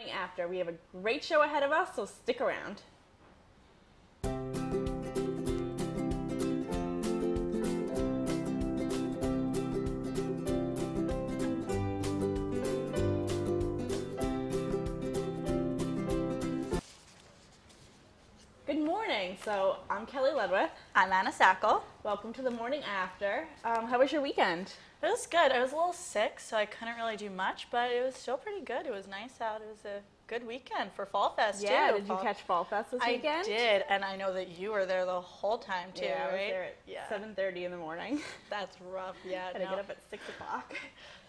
Morning After. We have a great show ahead of us, so stick around. Good morning. So I'm Kelly Ledwith. I'm Anna Sackel. Welcome to the Morning After. How was your weekend? It was good. I was a little sick, so I couldn't really do much, but it was still pretty good. It was nice out. It was a good weekend for Fall Fest, too. Yeah, did you catch Fall Fest this weekend? I did, and I know that you were there the whole time, too, yeah, I was right? there at 7:30 in the morning. That's rough, yeah. Had to get up at 6 o'clock.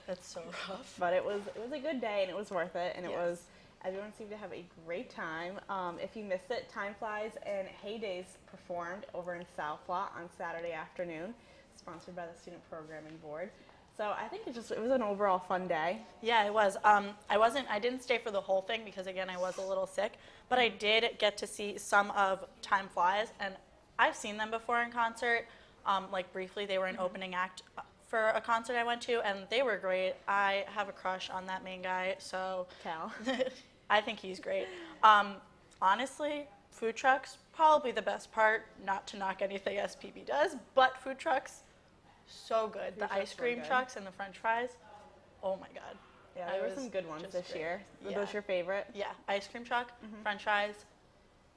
That's so rough. But it was a good day, and it was worth it, and Yes. it was... Everyone seemed to have a great time. If you missed it, Time Flies and Heydays performed over in Southlaw on Saturday afternoon, sponsored by the Student Programming Board. So I think it was an overall fun day. Yeah, it was. I didn't stay for the whole thing because, again, I was a little sick, but I did get to see some of Time Flies, and I've seen them before in concert. Like briefly, they were an opening act for a concert I went to, and they were great. I have a crush on that main guy, so Cal. I think he's great. Honestly, food trucks, probably the best part, not to knock anything SPB does, but food trucks, so good. The ice cream trucks and the french fries, oh my God. Yeah, there were some good ones this year. Were those your favorite? Yeah, ice cream truck, french fries,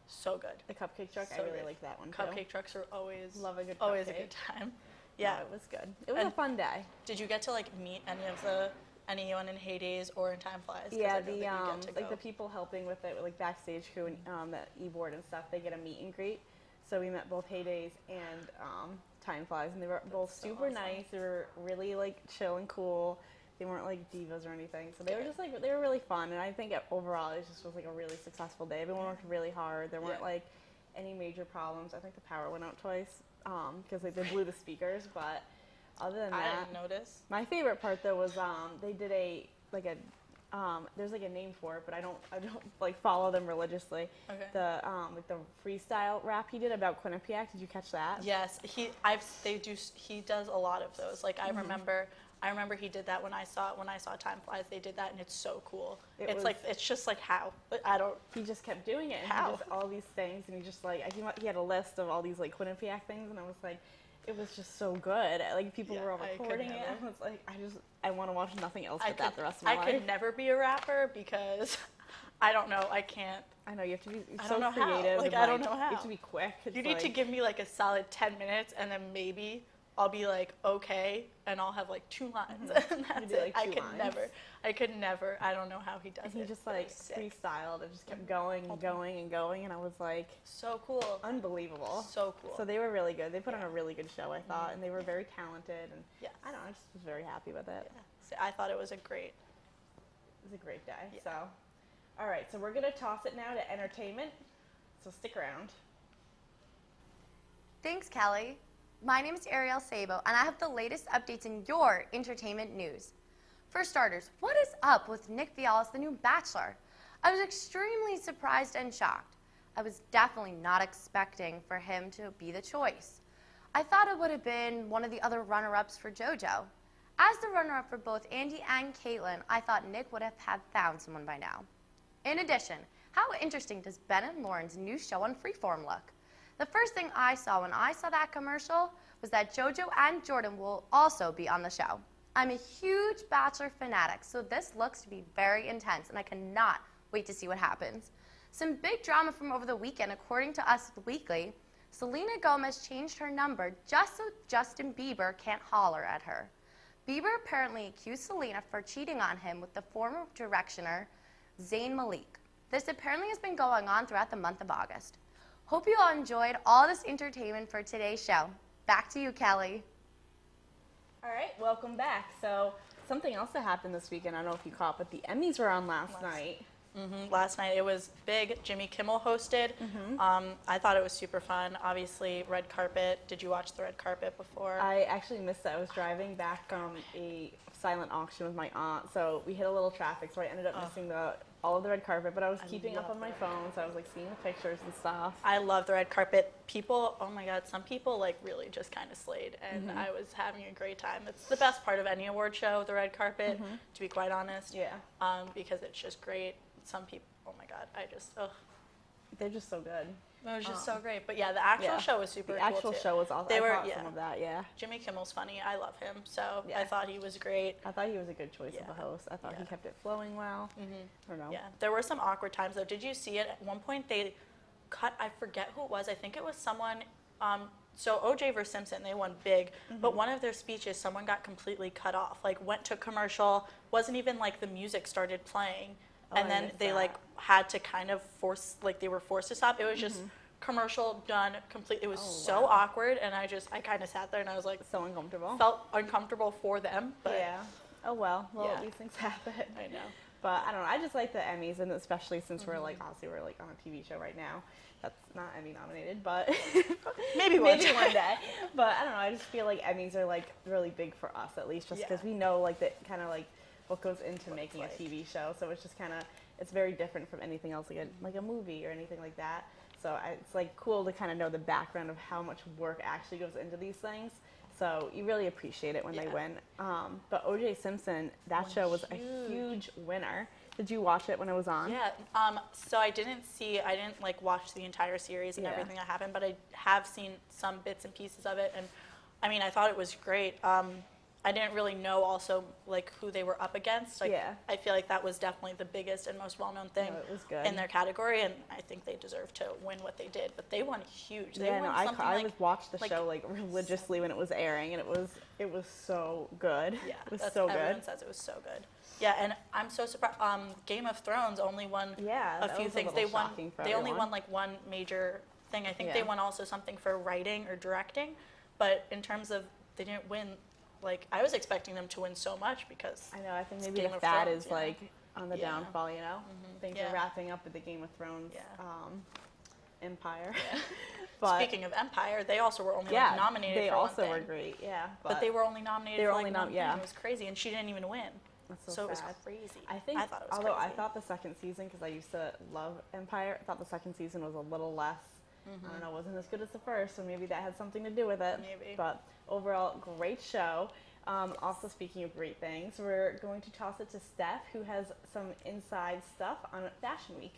so good. The cupcake truck, So I really good. like that one too. Cupcake trucks are always Love a good always a cupcake. good time. Yeah, No, it was good. It was a fun day. Did you get to like meet anyone in Heydays or in Time Flies? 'Cause Yeah, I know that you get to like go. the people helping with it, like backstage crew and the e-board and stuff, they get a meet and greet. So we met both Heydays and Time Flies, and they were both so super awesome. nice. They were really like chill and cool. They weren't like divas or anything. So they were Good. just like, they were really fun. And I think overall it just was like a really successful day. Everyone worked really hard. There weren't Yeah. like any major problems. I think the power went out twice because they blew the speakers. But other than I that, didn't notice. my favorite part though was they did there's like a name for it, but I don't like follow them religiously. Okay. The like the freestyle rap he did about Quinnipiac. Did you catch that? Yes, he does a lot of those. Like I remember he did that when I saw Time Flies. They did that, and it's so cool. It's just like how I don't. He just kept doing it. And How? He just all these things, and he just like he had a list of all these like Quinnipiac things, and I was like, it was just so good. Like people Yeah, were all I could recording it. never. I was like, I want to watch nothing else but that the rest of my I life. could never be a rapper because I don't know. I can't. I know you have to be I so don't know how. creative. Like, and, I don't know You how. have to be quick. It's You need to like- give me like a solid 10 minutes, and then maybe I'll be like okay, and I'll have like 2 lines, and that's do, it. like, I 2 could lines. never. I don't know how he does And it. he just but like it's sick. freestyled and just kept going and going and going, and I was like, So cool. unbelievable. So coal. So they were really good. They put on Yeah. a really good show, I thought, and they were very talented. And Yes. I don't know, I just was very happy with it. Yeah. So I thought it was a great. It was a great day. Yeah. So, all right, so we're gonna toss it now to entertainment. So stick around. Thanks, Kelly. My name is Ariel Sabo, and I have the latest updates in your entertainment news. For starters, what is up with Nick Viall as the new Bachelor? I was extremely surprised and shocked. I was definitely not expecting for him to be the choice. I thought it would have been one of the other runner-ups for JoJo. As the runner-up for both Andy and Caitlin, I thought Nick would have found someone by now. In addition, how interesting does Ben and Lauren's new show on Freeform look? The first thing I saw when I saw that commercial was that JoJo and Jordan will also be on the show. I'm a huge Bachelor fanatic, so this looks to be very intense, and I cannot wait to see what happens. Some big drama from over the weekend, according to Us Weekly. Selena Gomez changed her number just so Justin Bieber can't holler at her. Bieber apparently accused Selena for cheating on him with the former directioner, Zayn Malik. This apparently has been going on throughout the month of August. Hope you all enjoyed all this entertainment for today's show. Back to you, Kelly. All right, welcome back. So something else that happened this weekend, I don't know if you caught, but the Emmys were on last night. Last night it was big. Jimmy Kimmel hosted. I thought it was super fun. Obviously, red carpet. Did you watch the red carpet before? I actually missed that. I was driving back from a silent auction with my aunt, so we hit a little traffic, so I ended up missing all of the red carpet, but I was keeping up love on my the red phone, so I was like seeing the pictures and stuff. I love the red carpet. People, oh my God, some people like really just kind of slayed, and I was having a great time. It's the best part of any award show, the red carpet, to be quite honest. Yeah. Because it's just great. some people, oh my God, I just, ugh. They're just so good. It was just so great. But yeah, the actual show was super The cool actual too. show was awesome. They I were, caught yeah. some of that, yeah. Jimmy Kimmel's funny. I love him. So Yeah. I thought he was great. I thought he was a good choice of Yeah. a host. I thought he Yeah. kept it flowing well. I don't know. Yeah. There were some awkward times though. Did you see it? At one point they cut, I forget who it was. I think it was someone, so OJ versus Simpson, they won big, but one of their speeches, someone got completely cut off, like went to commercial, wasn't even like the music started playing. And I then missed they that. like had to kind of force, like they were forced to stop. It was just commercial done complete. It was Oh, so wow. awkward, and I kind of sat there and I was like, So uncomfortable. felt uncomfortable for them. But Yeah. Oh well. Yeah. These things happen. I know. But I don't know. I just like the Emmys, and especially since we're like obviously we're like on a TV show right now. That's not Emmy nominated, but Maybe one day. one day. But I don't know. I just feel like Emmys are like really big for us, at least, just because Yeah. we know like that kind of like what goes into making like. a TV show. So it's just kind of it's very different from anything else, like a movie or anything like that. So it's like cool to kind of know the background of how much work actually goes into these things. So you really appreciate it when they Yeah. win. But O.J. Simpson, that show was a huge winner. Did you watch it when it was on? Yeah. So I didn't like watch the entire series and Yeah. everything that happened, but I have seen some bits and pieces of it, and I mean, I thought it was great. I didn't really know also like who they were up against. Like, Yeah. I feel like that was definitely the biggest and most well-known thing No, it was good. in their category, and I think they deserve to win what they did. But they won huge. They Yeah, won no, I something always like, watched the like show like religiously when it was airing, and it was so good. yeah, It was that's, so everyone good. says it was so good. Yeah, and I'm so surprised. Game of Thrones only won Yeah, a that few was a things. little They won. shocking for They only everyone. won like one major thing. I think Yeah. they won also something for writing or directing, but in terms of they didn't win. Like I was expecting them to win so much because I know. I think maybe Game the of fad Thrones, is yeah. like on the Yeah. downfall. Things Yeah. are wrapping up with the Game of Thrones Yeah. empire. But speaking of Empire, they also were only yeah, like, nominated they for also one were thing. great. Yeah, But they were only nominated they were for only like one yeah. thing. It was crazy, and she didn't even win. That's So it was sad. crazy. I think, thought it was although I crazy. thought the second season, because I used to love Empire, I thought the second season was a little less, I don't know, wasn't as good as the first, so maybe that had something to do with it. Maybe. But overall, great show. Also, speaking of great things, we're going to toss it to Steph, who has some inside stuff on Fashion Week.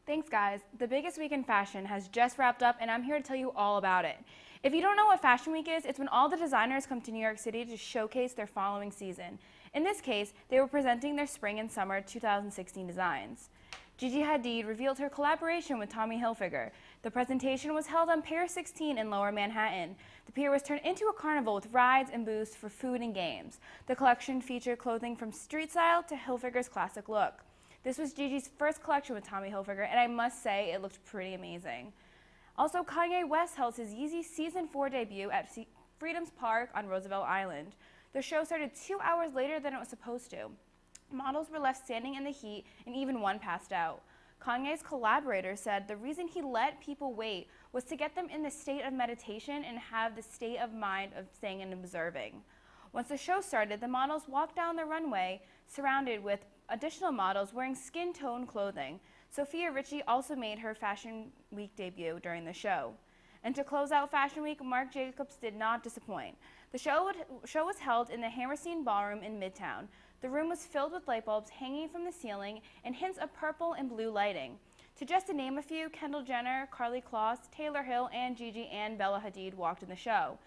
Thanks, guys. The biggest week in fashion has just wrapped up, and I'm here to tell you all about it. If you don't know what Fashion Week is, it's when all the designers come to New York City to showcase their following season. In this case, they were presenting their spring and summer 2016 designs. Gigi Hadid revealed her collaboration with Tommy Hilfiger. The presentation was held on Pier 16 in Lower Manhattan. The pier was turned into a carnival with rides and booths for food and games. The collection featured clothing from street style to Hilfiger's classic look. This was Gigi's first collection with Tommy Hilfiger, and I must say it looked pretty amazing. Also, Kanye West held his Yeezy Season 4 debut at Freedom's Park on Roosevelt Island. The show started 2 hours later than it was supposed to. Models were left standing in the heat, and even one passed out. Kanye's collaborator said the reason he let people wait was to get them in the state of meditation and have the state of mind of staying and observing. Once the show started, the models walked down the runway surrounded with additional models wearing skin tone clothing. Sophia Richie also made her Fashion Week debut during the show. And to close out Fashion Week, Marc Jacobs did not disappoint. The show was held in the Hammerstein Ballroom in Midtown. The room was filled with light bulbs hanging from the ceiling and hints of purple and blue lighting. To just to name a few, Kendall Jenner, Karlie Kloss, Taylor Hill, and Gigi and Bella Hadid walked in the show.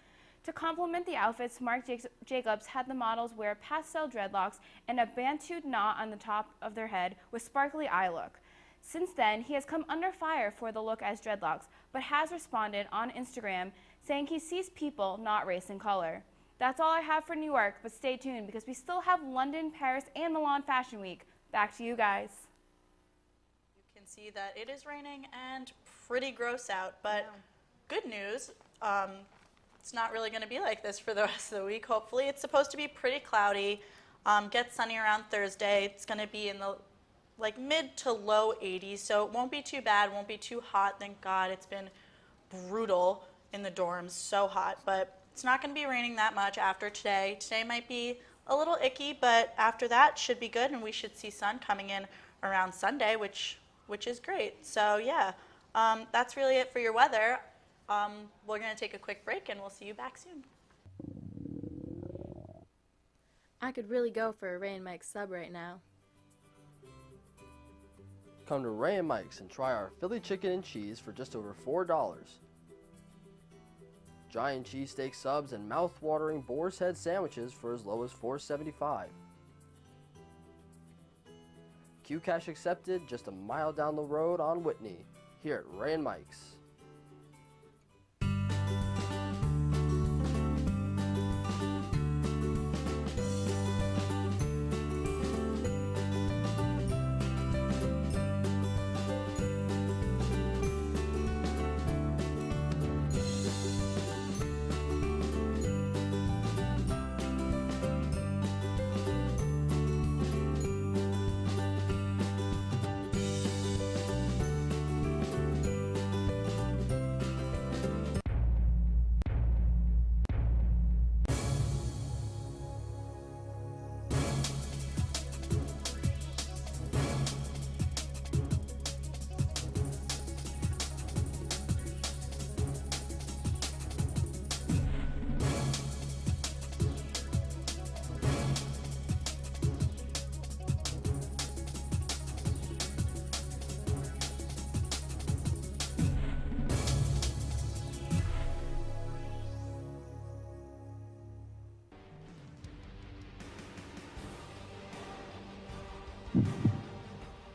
To complement the outfits, Marc Jacobs had the models wear pastel dreadlocks and a bantu knot on the top of their head with sparkly eye look. Since then, he has come under fire for the look as dreadlocks, but has responded on Instagram saying he sees people, not race and color. That's all I have for New York, but stay tuned because we still have London, Paris, and Milan Fashion Week. Back to you guys. You can see that it is raining and pretty gross out, but good news. It's not really going to be like this for the rest of the week, hopefully. It's supposed to be pretty cloudy, get sunny around Thursday. It's going to be in the mid to low 80s, so it won't be too bad, won't be too hot. Thank God. It's been brutal in the dorms, so hot, but it's not going to be raining that much after today. Today might be a little icky, but after that should be good, and we should see sun coming in around Sunday, which is great. So yeah, that's really it for your weather. We're going to take a quick break, and we'll see you back soon. I could really go for a Ray and Mike sub right now. Come to Ray and Mike's and try our Philly chicken and cheese for just over $4. Giant cheesesteak subs and mouth-watering boar's head sandwiches for as low as $4.75. Q-Cash accepted just a mile down the road on Whitney, here at Ray and Mike's.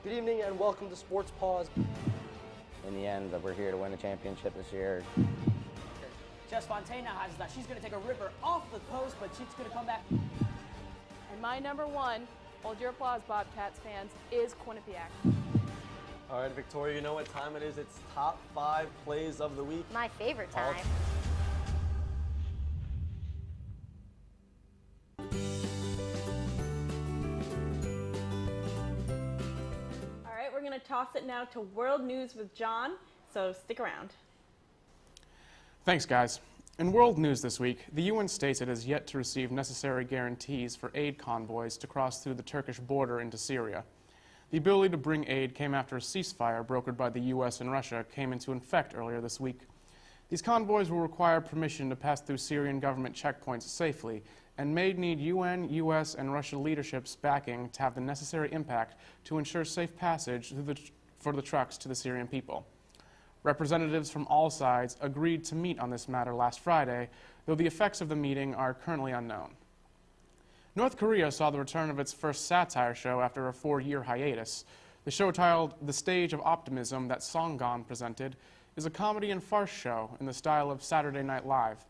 Good evening and welcome to Sports Pause. In the end, we're here to win a championship this year. Jess Fontana has that. She's going to take a ripper off the post, but she's going to come back. And my number one, hold your applause, Bobcats fans, is Quinnipiac. All right, Victoria, you know what time it is. It's top 5 plays of the week. My favorite time. All right, we're going to toss it now to World News with John, so stick around. Thanks, guys. In world news this week, the UN states it has yet to receive necessary guarantees for aid convoys to cross through the Turkish border into Syria. The ability to bring aid came after a ceasefire brokered by the U.S. and Russia came into effect earlier this week. These convoys will require permission to pass through Syrian government checkpoints safely and may need UN, U.S., and Russian leadership's backing to have the necessary impact to ensure safe passage for the trucks to the Syrian people. Representatives from all sides agreed to meet on this matter last Friday, though the effects of the meeting are currently unknown. North Korea saw the return of its first satire show after a 4-year hiatus. The show, titled The Stage of Optimism that Songon presented, is a comedy and farce show in the style of Saturday Night Live.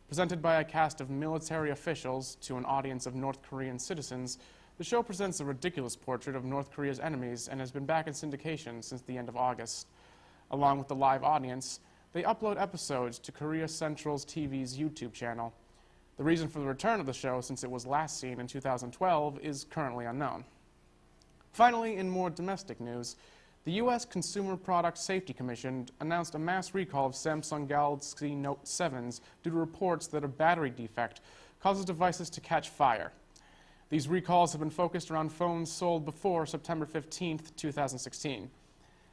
Presented by a cast of military officials to an audience of North Korean citizens, the show presents a ridiculous portrait of North Korea's enemies and has been back in syndication since the end of August. Along with the live audience, they upload episodes to Korea Central's TV's YouTube channel. The reason for the return of the show, since it was last seen in 2012, is currently unknown. Finally, in more domestic news, the U.S. Consumer Product Safety Commission announced a mass recall of Samsung Galaxy Note 7s due to reports that a battery defect causes devices to catch fire. These recalls have been focused around phones sold before September 15, 2016.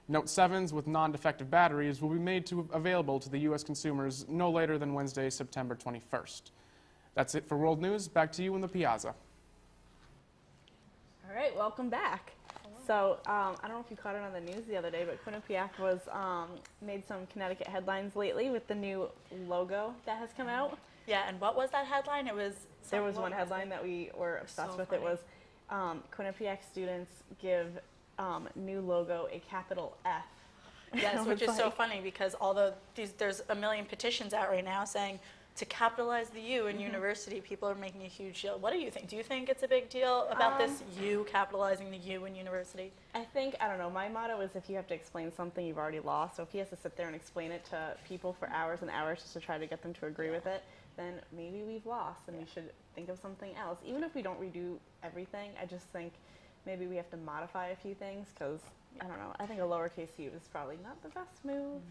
Note 7s with non-defective batteries will be made available to the U.S. consumers no later than Wednesday, September 21st. That's it for World News. Back to you in the Piazza. All right, welcome back. So I don't know if you caught it on the news the other day, but Quinnipiac was made some Connecticut headlines lately with the new logo that has come out. Yeah, and what was that headline? There was one headline that we were obsessed with. funny. It was Quinnipiac students give new logo a capital F. Yes, which is so funny because although there's a million petitions out right now saying to capitalize the U in university, people are making a huge deal. What do you think? Do you think it's a big deal about this U capitalizing the U in university? I don't know, my motto is if you have to explain something, you've already lost. So if he has to sit there and explain it to people for hours and hours just to try to get them to agree with it, then maybe we've lost and we should think of something else. Even if we don't redo everything, I just think maybe we have to modify a few things because, I don't know, I think a lowercase u is probably not the best move.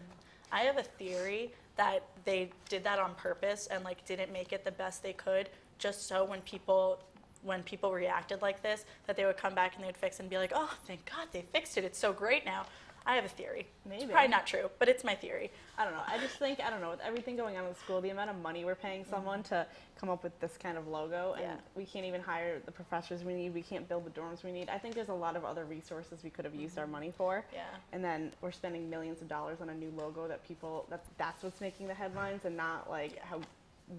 I have a theory that they did that on purpose and didn't make it the best they could just so when people when people reacted like this, that they would come back and they would fix it and be like, oh, thank God they fixed it. It's so great now. I have a theory. Maybe. It's probably not true, but it's my theory. I don't know. I just think, I don't know, with everything going on in the school, the amount of money we're paying someone to come up with this kind of logo, and Yeah. we can't even hire the professors we need, we can't build the dorms we need. I think there's a lot of other resources we could have used our money for. Yeah. And then we're spending millions of dollars on a new logo that people, that's what's making the headlines, and not like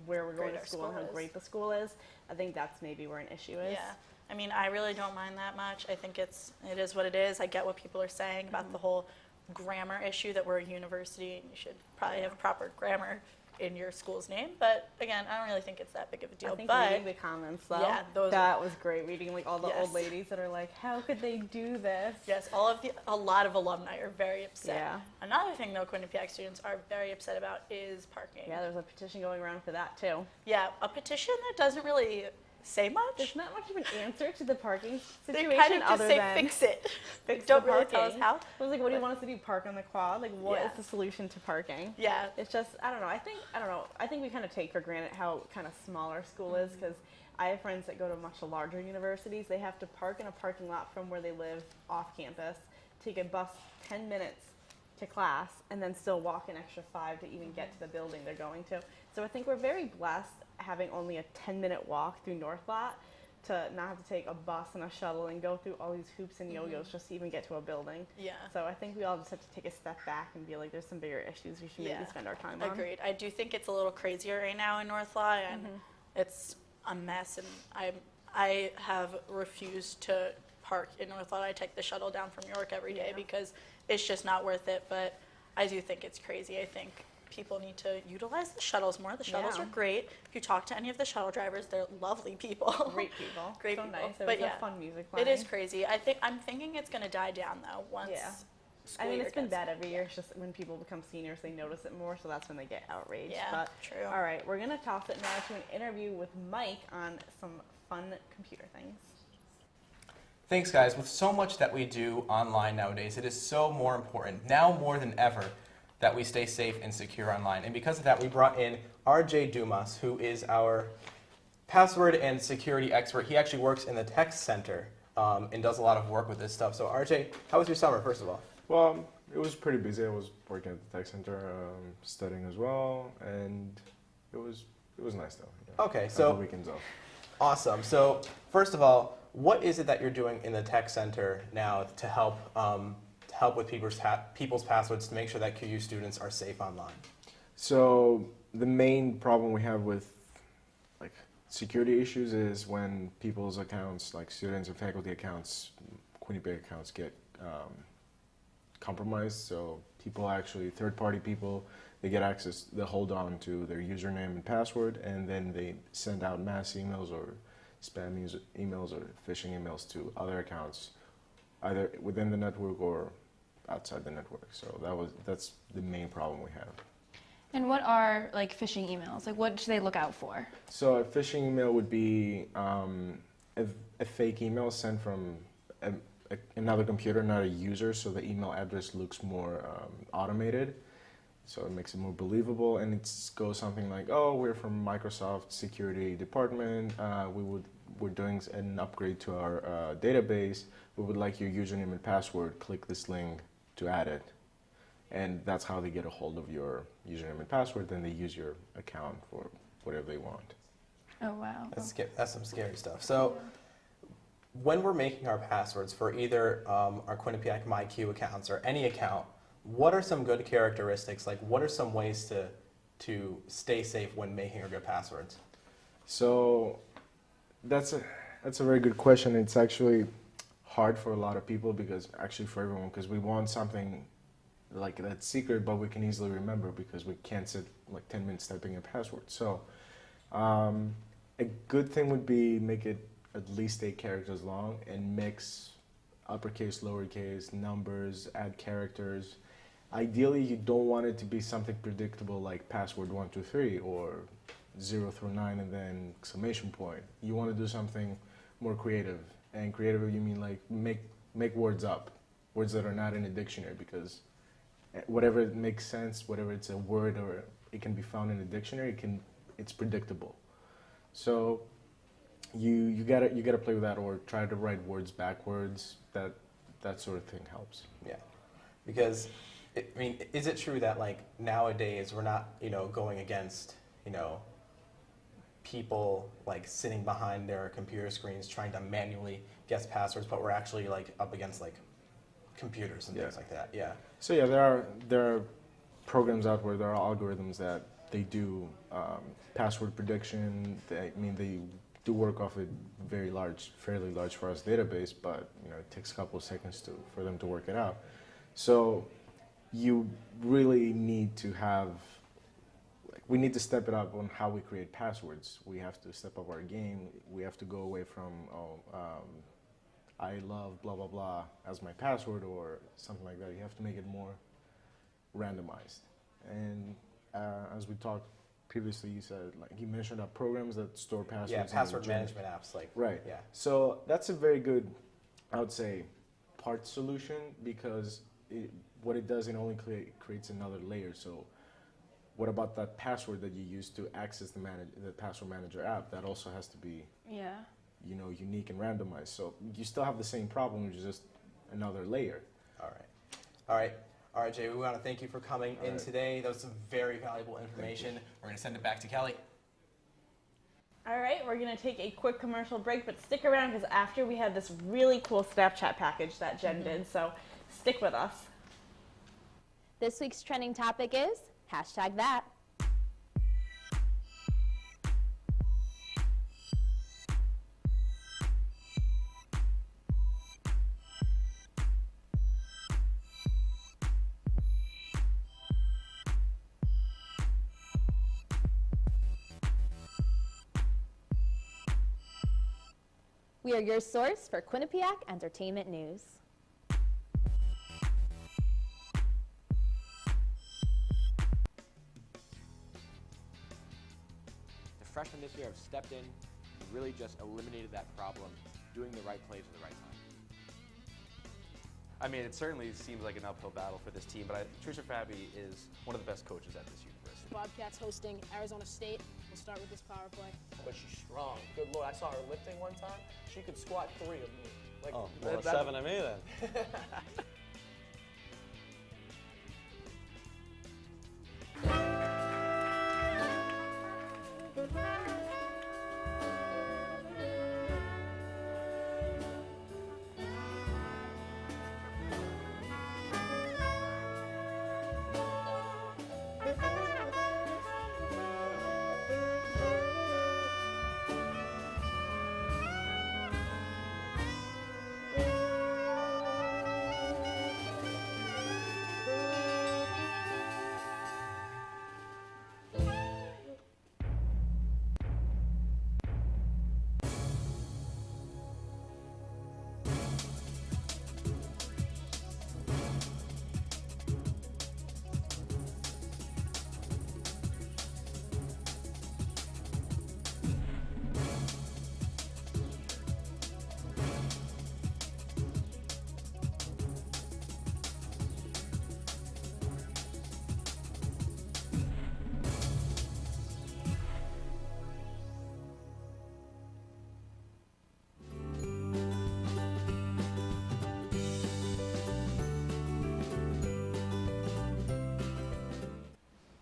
where we're going Great to our school and how school is. great the school is. I think that's maybe where an issue is. Yeah. I mean, I really don't mind that much. I think it is what it is. I get what people are saying about the whole grammar issue, that we're a university and you should probably have proper grammar in your school's name. But again, I don't really think it's that big of a deal. I think but reading the comments though, yeah, that was great. Reading like all the Yes. old ladies that are like, how could they do this? yes, a lot of alumni are very upset. Yeah. Another thing though, Quinnipiac students are very upset about is parking. Yeah, there's a petition going around for that too. Yeah, a petition that doesn't really say much. There's not much of an answer to the parking They situation kind of just other say than fix it. fix Don't the really tell us parking. how. I was like, what do you want us to do? Park on the quad? Like, what is Yeah. the solution to parking? Yeah. It's just, I don't know. I think we kind of take for granted how kind of small our school is, because I have friends that go to much larger universities. They have to park in a parking lot from where they live off campus, take a bus 10 minutes to class, and then still walk an extra 5 to even get to the building they're going to. So I think we're very blessed having only a 10-minute walk through North Lot, to not have to take a bus and a shuttle and go through all these hoops and yo-yos just to even get to a building. Yeah. So I think we all just have to take a step back and be like, there's some bigger issues we should maybe spend our time on. Agreed. I do think it's a little crazier right now in North Law, and it's a mess. And I have refused to park in North Law. I take the shuttle down from York every day because it's just not worth it. But I do think it's crazy. I think people need to utilize the shuttles more. The shuttles Yeah. are great. If you talk to any of the shuttle drivers, they're lovely people. Great people. Great so people. nice. There But was yeah, a fun music it is line. crazy. I'm thinking it's going to die down though once. Yeah. School I mean, year it's been gets- bad every year. It's just when people become seniors, they notice it more, so that's when they get outraged. Yeah, But, true. All right, we're going to toss it now to an interview with Mike on some fun computer things. Thanks, guys. With so much that we do online nowadays, it is so more important, now more than ever, that we stay safe and secure online. And because of that, we brought in RJ Dumas, who is our password and security expert. He actually works in the tech center and does a lot of work with this stuff. So RJ, how was your summer, first of all? Well, it was pretty busy. I was working at the tech center, studying as well, and it was nice though. Yeah. Okay, Had so the weekends off. Awesome. So first of all, what is it that you're doing in the tech center now to help with people's passwords to make sure that QU students are safe online? So the main problem we have with like security issues is when people's accounts, like students and faculty accounts, Quinnipiac accounts, get compromised. So people actually, third-party people, they get access, they hold on to their username and password, and then they send out mass emails or spam emails or phishing emails to other accounts, either within the network or outside the network. So that's the main problem we have. And what are like phishing emails? Like what should they look out for? So a phishing email would be a fake email sent from another computer, not a user, so the email address looks more automated. So it makes it more believable, and it goes something like, "Oh, we're from Microsoft Security Department. We're doing an upgrade to our database. We would like your username and password. Click this link to add it." And that's how they get a hold of your username and password. Then they use your account for whatever they want. Oh wow. That's some scary stuff. So when we're making our passwords for either our Quinnipiac MyQ accounts or any account, what are some good characteristics? Like, what are some ways to stay safe when making our good passwords? So that's a very good question. It's actually hard for a lot of people, because actually for everyone, because we want something like that's secret, but we can easily remember because we can't sit like 10 minutes typing a password. So a good thing would be make it at least 8 characters long and mix uppercase, lowercase, numbers, add characters. Ideally, you don't want it to be something predictable like password 123 or 0 through 9 and then exclamation point. You want to do something more creative. And creative, you mean like make words up, words that are not in a dictionary, because whatever makes sense, whatever it's a word or it can be found in a dictionary, it's predictable. So you gotta play with that, or try to write words backwards. That sort of thing helps. Yeah, because I mean, is it true that like nowadays we're not going against people like sitting behind their computer screens trying to manually guess passwords, but we're actually like up against like computers and things like that. Yeah. So yeah, there are programs out where there are algorithms that they do password prediction. They do work off a fairly large for us database, but it takes a couple of seconds for them to work it out. So you really need to have, we need to step it up on how we create passwords. We have to step up our game. We have to go away from I love blah blah blah as my password or something like that. You have to make it more randomized. And as we talked previously, you mentioned programs that store passwords. Yeah, password management apps, like right. Yeah. So that's a very good, I would say, part solution, because what it does, it only creates another layer. So what about that password that you use to access the password manager app? That also has to be unique and randomized. So you still have the same problem, which is just another layer. All right, RJ, we want to thank you for coming in today. That was some very valuable information. We're going to send it back to Kelly. All right, we're going to take a quick commercial break, but stick around because after we have this really cool Snapchat package that Jen did, so stick with us. This week's trending topic is #that. We are your source for Quinnipiac entertainment news. The freshmen this year have stepped in and really just eliminated that problem, doing the right plays at the right time. I mean, it certainly seems like an uphill battle for this team, but Trisha Fabi is one of the best coaches at this university. Bobcats hosting Arizona State. We'll start with this power play. But she's strong. Good Lord, I saw her lifting one time. She could squat 3 of me. Like, oh, well, 7 of me then.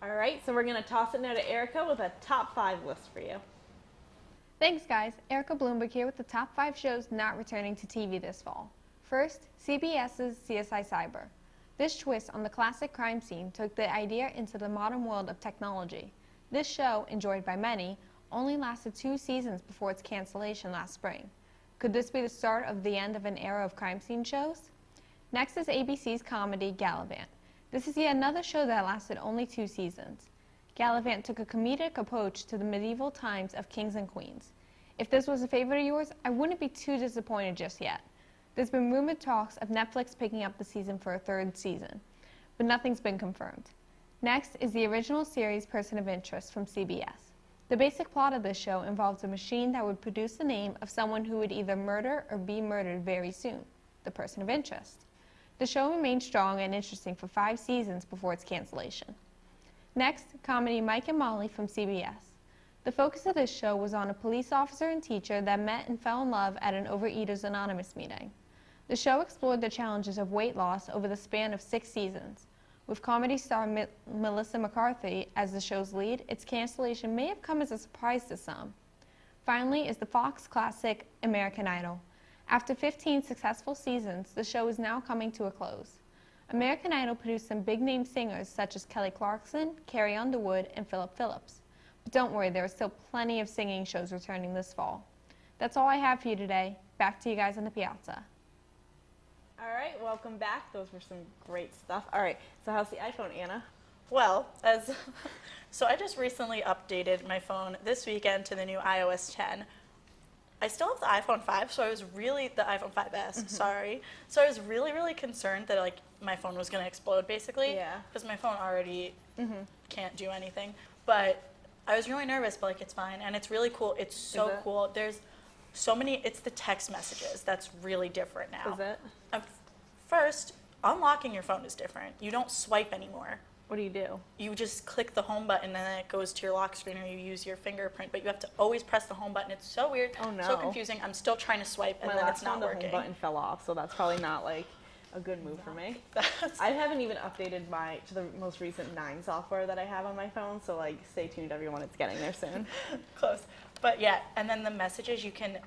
All right, so we're going to toss it now to Erica with a top 5 list for you. Thanks, guys. Erica Bloomberg here with the top 5 shows not returning to TV this fall. First, CBS's CSI Cyber. This twist on the classic crime scene took the idea into the modern world of technology. This show, enjoyed by many, only lasted 2 seasons before its cancellation last spring. Could this be the start of the end of an era of crime scene shows? Next is ABC's comedy Gallivant. This is yet another show that lasted only 2 seasons. Gallivant took a comedic approach to the medieval times of kings and queens. If this was a favorite of yours, I wouldn't be too disappointed just yet. There's been rumored talks of Netflix picking up the season for a 3rd season, but nothing's been confirmed. Next is the original series Person of Interest from CBS. The basic plot of this show involves a machine that would produce the name of someone who would either murder or be murdered very soon, the person of interest. The show remained strong and interesting for 5 seasons before its cancellation. Next, comedy Mike and Molly from CBS. The focus of this show was on a police officer and teacher that met and fell in love at an Overeaters Anonymous meeting. The show explored the challenges of weight loss over the span of 6 seasons. With comedy star Melissa McCarthy as the show's lead, its cancellation may have come as a surprise to some. Finally is the Fox classic American Idol. After 15 successful seasons, the show is now coming to a close. American Idol produced some big-name singers such as Kelly Clarkson, Carrie Underwood, and Philip Phillips. But don't worry, there are still plenty of singing shows returning this fall. That's all I have for you today. Back to you guys on the piazza. All right, welcome back. Those were some great stuff. All right, so how's the iPhone, Anna? Well, so I just recently updated my phone this weekend to the new iOS 10. I still have the iPhone 5, so I was really, the iPhone 5S, sorry. So I was really, really concerned that like my phone was gonna explode basically. Yeah. Because my phone already can't do anything. But I was really nervous, but like it's fine. And it's really cool. It's so cool. There's so many, it's the text messages that's really different now. Is it? First, unlocking your phone is different. You don't swipe anymore. What do you do? You just click the home button and then it goes to your lock screen, or you use your fingerprint, but you have to always press the home button. It's so weird, Oh no. so confusing. I'm still trying to swipe and My then last it's not one, working. the home button fell off, so that's probably not like a good move for me. I haven't even updated to the most recent 9 software that I have on my phone, so like stay tuned everyone, it's getting there soon. Close. But yeah, and then the messages you can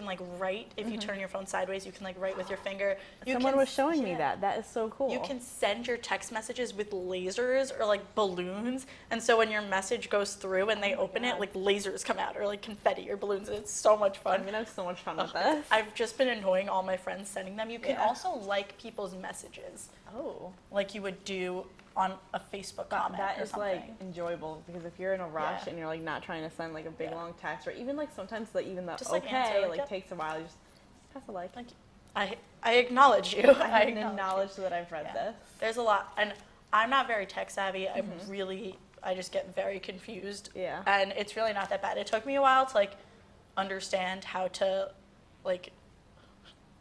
like write, if you turn your phone sideways, you can like write with your finger. Someone was showing me that. That is so cool. You can send your text messages with lasers or like balloons, and so when your message goes through and they open it, like lasers come out, or like confetti or balloons, and it's so much fun. I'm gonna have so much fun with this. I've just been annoying all my friends sending them. You can also like people's messages. Oh. Like you would do on a Facebook comment That or is something. like enjoyable, because if you're in a rush Yeah. and you're like not trying to send like a big long text, or even like sometimes even the Just, like, okay answer, like, like yep. takes a while, you just press a like. I acknowledge you. I acknowledge that I've read this. There's a lot, and I'm not very tech savvy. I just get very confused. Yeah. And it's really not that bad. It took me a while to like understand how to like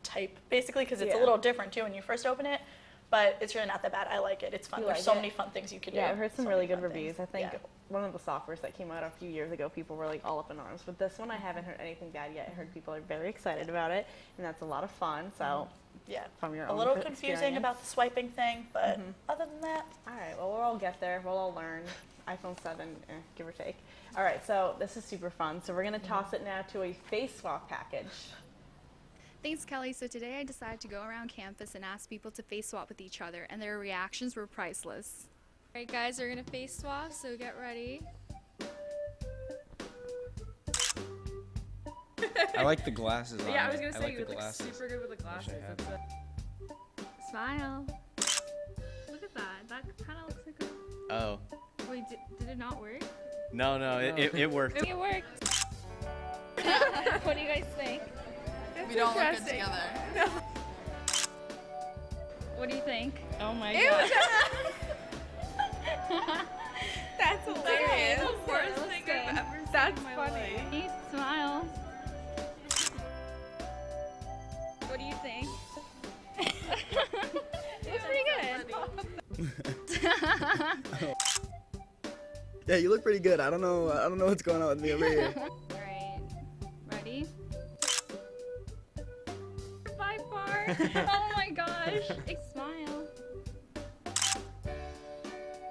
type, basically, because it's a little different too when you first open it. But it's really not that bad. I like it. It's fun. You There's like so it? many fun things you can do. Yeah, I've heard some So really many good fun reviews. things. I think Yeah. one of the softwares that came out a few years ago, people were like all up in arms. But this one, I haven't heard anything bad yet. I heard people are very excited about it, and that's a lot of fun. So, yeah, from your a own little confusing experience. about the swiping thing, but other than that, all right. Well, we'll all get there. We'll all learn. iPhone 7, give or take. All right. So this is super fun. So we're gonna toss it now to a face swap package. Thanks, Kelly. So today I decided to go around campus and ask people to face swap with each other, and their reactions were priceless. All right, guys, we're gonna face swap, so get ready. I like the glasses on. Yeah, I was gonna I say like you the look glasses. super good with the I wish I glasses. had It's them. Smile. Look at that. That kind of looks like a... Oh. Wait, did it not work? No, it worked. It worked. What do you guys think? We don't look good together. No. What do you think? Oh my Ew, god. That's hilarious. That's the worst thing I've ever seen That's in my funny. life. You smile. What do you think? It's pretty good. Yeah, you look pretty good. I don't know what's going on with me over here. Alright. Ready? By far. Oh my gosh. Smile.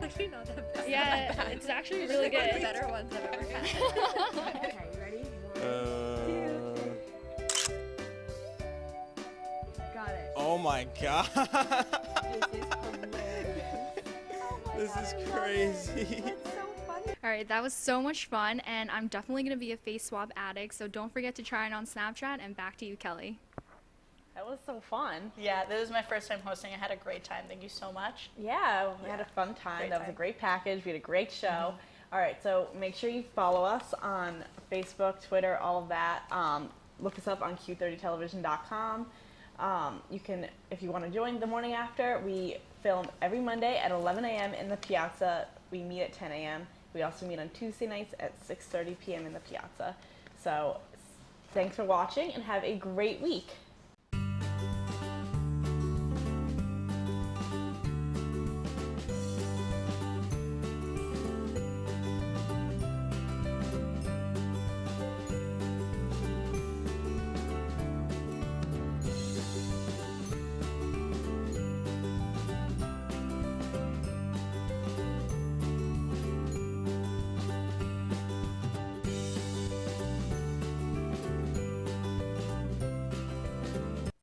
Actually not that bad. Yeah, it's actually really good. One of the better ones I've ever had. Okay, you ready? Got it. Oh my god. This is crazy. Alright, that was so much fun, and I'm definitely going to be a face swap addict, so don't forget to try it on Snapchat, and back to you, Kelly. That was so fun. yeah, this was my first time hosting. I had a great time. Thank you so much. Yeah, we had a fun time. Great That was a time. great package. We had a great show. All right, so make sure you follow us on Facebook, Twitter, all of that. Look us up on q30television.com. You can, if you want to join the morning after, we film every Monday at 11 a.m. in the Piazza. We meet at 10 a.m. We also meet on Tuesday nights at 6:30 p.m. in the Piazza. So thanks for watching and have a great week.